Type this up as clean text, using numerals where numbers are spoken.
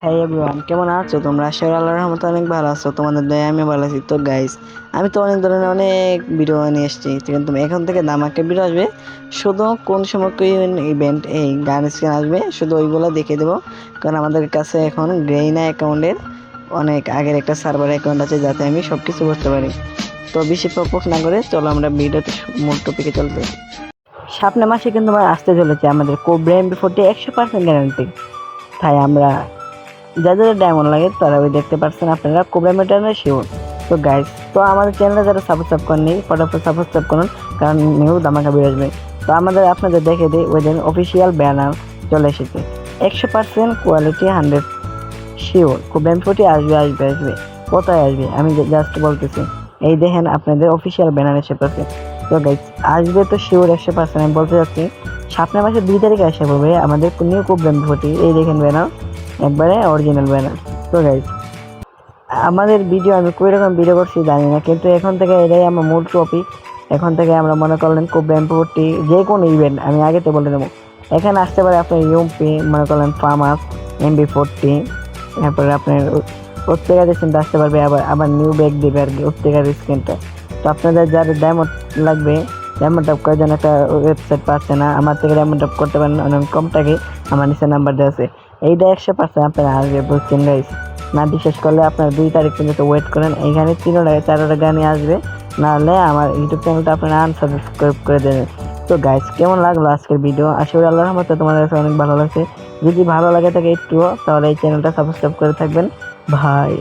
হ্যাঁ এভরিওয়ান, কেমন আছো তোমরা? আশা করি আল্লাহর রহমতে অনেক ভালো আছো। তোমাদের দয়া আমি ভালো আছি। তো গাইস, আমি তো অনেক ধরনের অনেক ভিডিও নিয়ে এসেছি, কিন্তু এখন থেকে ধামাকা ভিডিও আসবে। শুধু কোন সময় কি ইভেন্ট এই গান স্ক্রিন আসবে শুধু ওইগুলো দেখিয়ে দেবো। কারণ আমাদের কাছে এখন গ্রেইনা অ্যাকাউন্টের অনেক আগের একটা সার্ভার অ্যাকাউন্ট আছে, যাতে আমি সব কিছু করতে পারি। তো বেশি প্রপোজ না করে চলো আমরা ভিডিওতে মূল টপিকে চলতে। সামনের মাসে কিন্তু আমার আসতে চলেছে আমাদের কোবরা এমপি40 100% গ্যারান্টি। তাই আমরা যাদের ডায়মন্ড লাগে তারা ওই দেখতে পাচ্ছেন আপনারা কোবরা মেটানো শিওর। তো গাইস, তো আমাদের চ্যানেলে যারা সাবস্ক্রাইব করেননি ফটাফট সাবস্ক্রাইব করুন, কারণ নিউ ধামাকা বের আসবে। তো আপনাদের দেখে দিই, ওই দিন অফিসিয়াল ব্যানার চলে এসেছে। 100% কোয়ালিটি 100 শিওর কোবরা এমপি40 আসবে আসবে আসবে। কোথায় আসবে আমি জাস্ট বলতেছি, এই দেখেন আপনাদের অফিসিয়াল ব্যানার এসে পড়ছে। তো গাইস, আসবে তো শিওর 100%। আমি বলতে চাচ্ছি সামনের মাসের 2 তারিখে আসা পড়বে আমাদের নিউ কোবরা এমপি40। এই দেখেন ব্যানার, একবারে অরিজিনাল ব্যানার। তো গাইস, আমাদের ভিডিও আমি কই রকম ভিডিও করছি জানি না, কিন্তু এখন থেকে এটাই আমার মূল টপিক। এখন থেকে আমরা মনে করলেন কোবরা এমপি40 যে কোনো ইভেন্ট আমি আগে তো বলে দেবো। এখানে আসতে পারে আপনার ইউএমপি, মনে করলেন ফার্মাস, এমবি40, তারপরে আপনার প্রত্যেকের স্ক্রিনটা আসতে পারবে। আবার আবার নিউ ব্যাগ দেবে আর কি প্রত্যেকের স্ক্রিনটা। তো আপনাদের যাদের ডায়মন্ড লাগবে, ডায়মন্ড আপ করার জন্য একটা ওয়েবসাইট পাচ্ছে না, আমার থেকে ডায়মন্ড আপ করতে পারেন অনেক কম টাকা। আমার নিচে নাম্বার দেওয়া আছে। এইটা 100% আপনারা আসবে, বুঝছেন গাইস? না বিশ্বাস করলে আপনার 2 তারিখ পর্যন্ত ওয়েট করেন, এইখানে 3-4টা গানই আসবে। নাহলে আমার ইউটিউব চ্যানেলটা আপনারা আনসাবস্ক্রাইব করে দেবেন। তো গাইস, কেমন লাগলো আজকের ভিডিও? আশা করি আল্লাহর রহমতে তোমাদের কাছে অনেক ভালো লাগছে। যদি ভালো লাগে থাকে একটুও, তাহলে এই চ্যানেলটা সাবস্ক্রাইব করে থাকবেন ভাই।